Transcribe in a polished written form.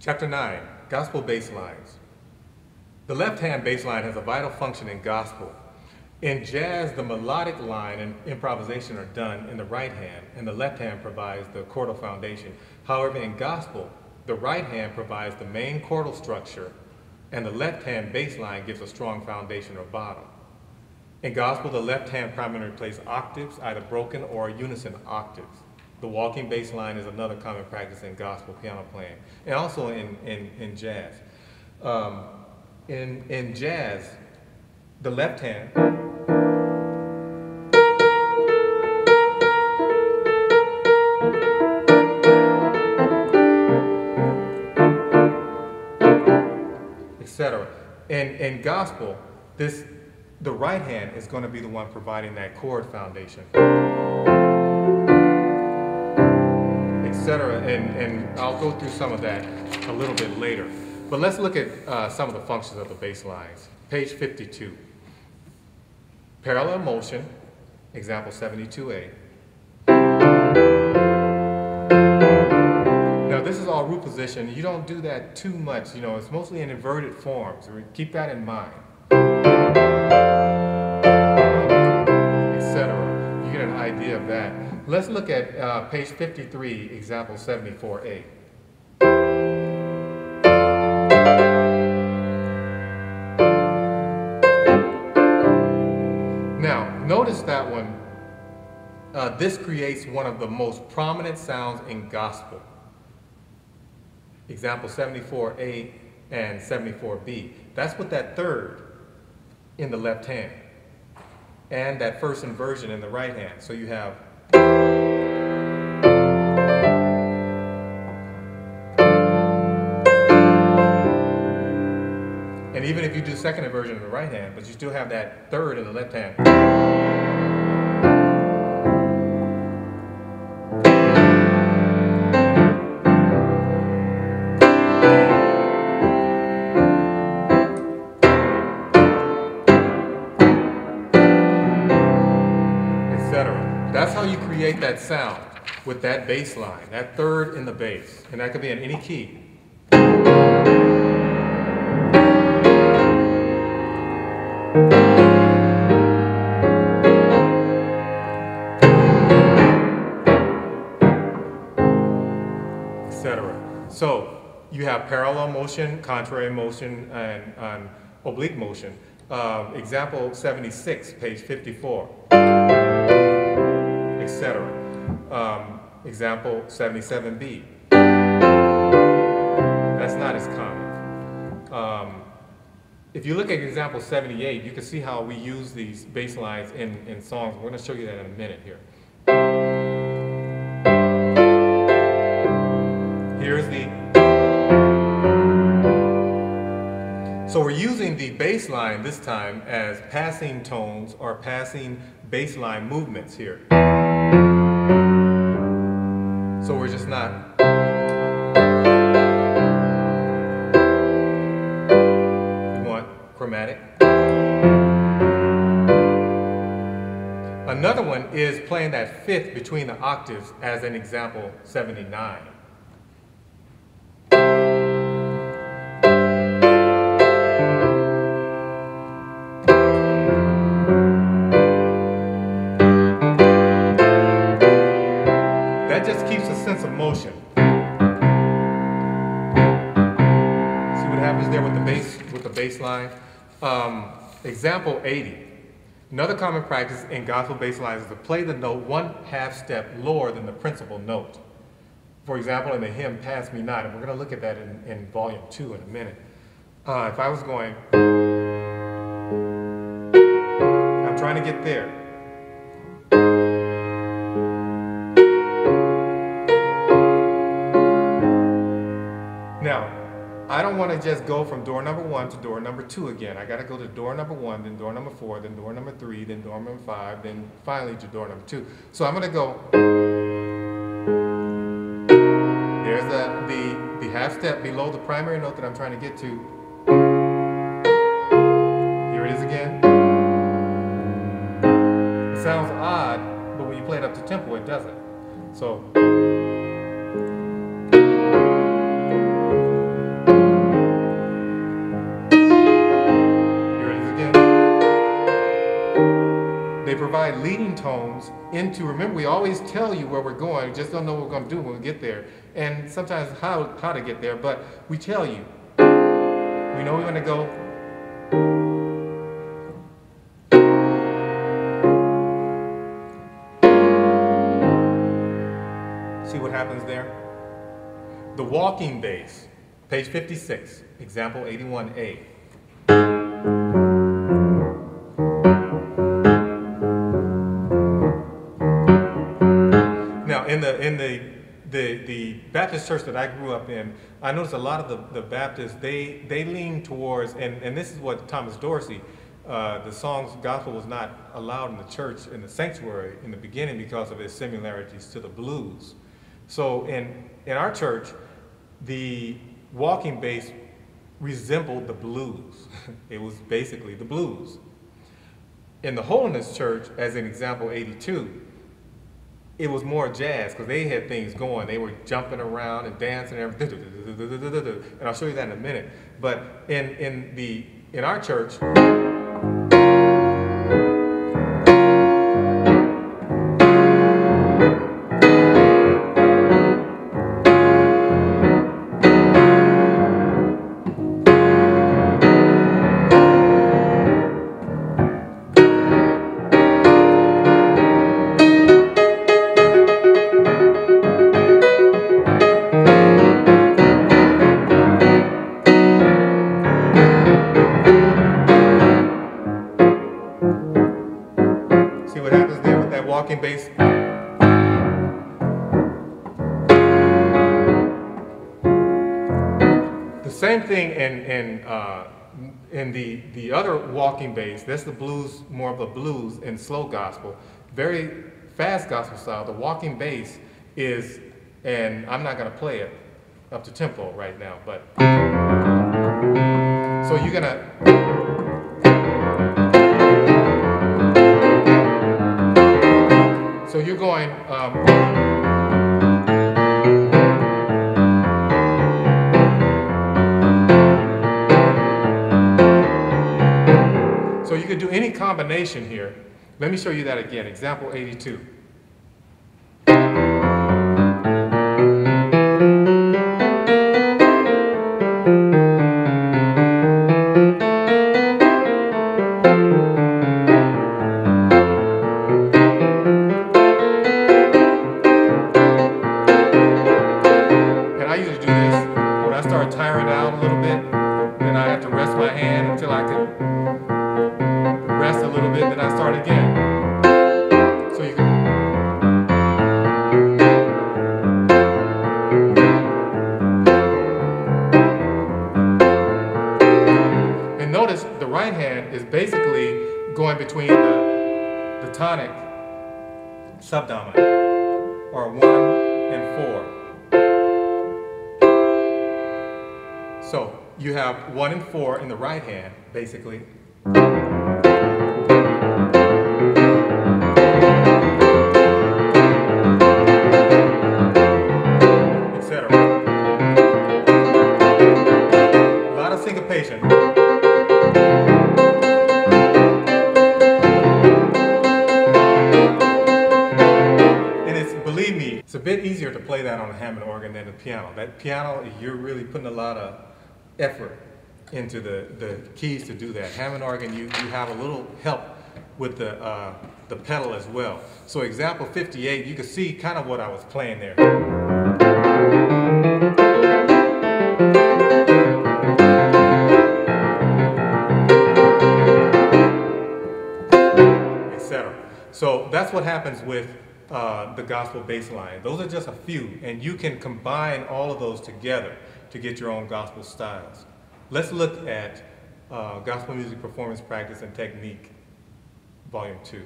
Chapter 9, Gospel Bass Lines. The left-hand bass line has a vital function in gospel. In jazz, the melodic line and improvisation are done in the right hand, and the left hand provides the chordal foundation. However, in gospel, the right hand provides the main chordal structure, and the left-hand bass line gives a strong foundation or bottom. In gospel, the left hand primarily plays octaves, either broken or unison octaves. The walking bass line is another common practice in gospel piano playing, and also in jazz. In jazz, the left hand etc. In gospel, the right hand is going to be the one providing that chord foundation, etc. And I'll go through some of that a little bit later. But let's look at some of the functions of the bass lines. Page 52. Parallel motion, example 72A. Now this is all root position. You don't do that too much. You know, it's mostly in inverted forms. Keep that in mind. Etc. You get an idea of that. Let's look at page 53, example 74A. Now, notice that one. This creates one of the most prominent sounds in gospel. Example 74A and 74B. That's with that third in the left hand and that first inversion in the right hand. So you have and even if you do second inversion in the right hand, but you still have that third in the left hand. That's how you create that sound with that bass line, that third in the bass, and that could be in any key. Etc. So you have parallel motion, contrary motion, and oblique motion. Example 76, page 54. Etc. Example 77B. That's not as common. If you look at example 78, you can see how we use these bass lines in songs. We're going to show you that in a minute here. Here's so we're using the bass line this time as passing tones or passing bass line movements here. So we're just not. We want chromatic. Another one is playing that fifth between the octaves as an example 79. That just keeps a sense of motion. See what happens there with the bass line? Example 80. Another common practice in gospel bass lines is to play the note 1/2 step lower than the principal note. For example, in the hymn Pass Me Not, and we're going to look at that in volume 2 in a minute. If I was going, I'm trying to get there. Now, I don't want to just go from door number 1 to door number 2 again. I got to go to door number 1, then door number 4, then door number 3, then door number 5, then finally to door number 2. So I'm going to go. There's the half step below the primary note that I'm trying to get to. Here it is again. It sounds odd, but when you play it up to tempo, it doesn't. So provide leading tones into, remember we always tell you where we're going, we just don't know what we're going to do when we get there, and sometimes how to get there, but we tell you. We know we want to go. See what happens there? The walking bass, page 56, example 81A. Now, in the Baptist church that I grew up in, I noticed a lot of the Baptists, they lean towards, and this is what Thomas Dorsey, the song's gospel was not allowed in the church, in the sanctuary in the beginning because of its similarities to the blues. So in our church, the walking bass resembled the blues. It was basically the blues. In the Holiness Church, as in example 82, it was more jazz because they had things going. They were jumping around and dancing and everything. And I'll show you that in a minute. But in our church, walking bass. The same thing in the other walking bass. That's the blues, more of the blues and slow gospel. Very fast gospel style. The walking bass is, and I'm not going to play it up to tempo right now, but so you're gonna. So you're going, so you could do any combination here. Let me show you that again, example 82. Tiring out a little bit, then I have to rest my hand until I can rest a little bit, then I start again. So you can. And notice the right hand is basically going between the tonic subdominant, or 1 and 4. So you have 1 and 4 in the right hand, basically. Etc. A lot of syncopation. And it's, believe me, it's a bit easier to play that on a Hammond organ than the piano. That piano, you're really putting a lot of effort into the keys to do that. Hammond organ, you have a little help with the pedal as well. So example 58, you can see kind of what I was playing there. Etc. So that's what happens with the gospel bass line. Those are just a few, and you can combine all of those together to get your own gospel styles. Let's look at Gospel Music Performance Practice and Technique, Volume 2.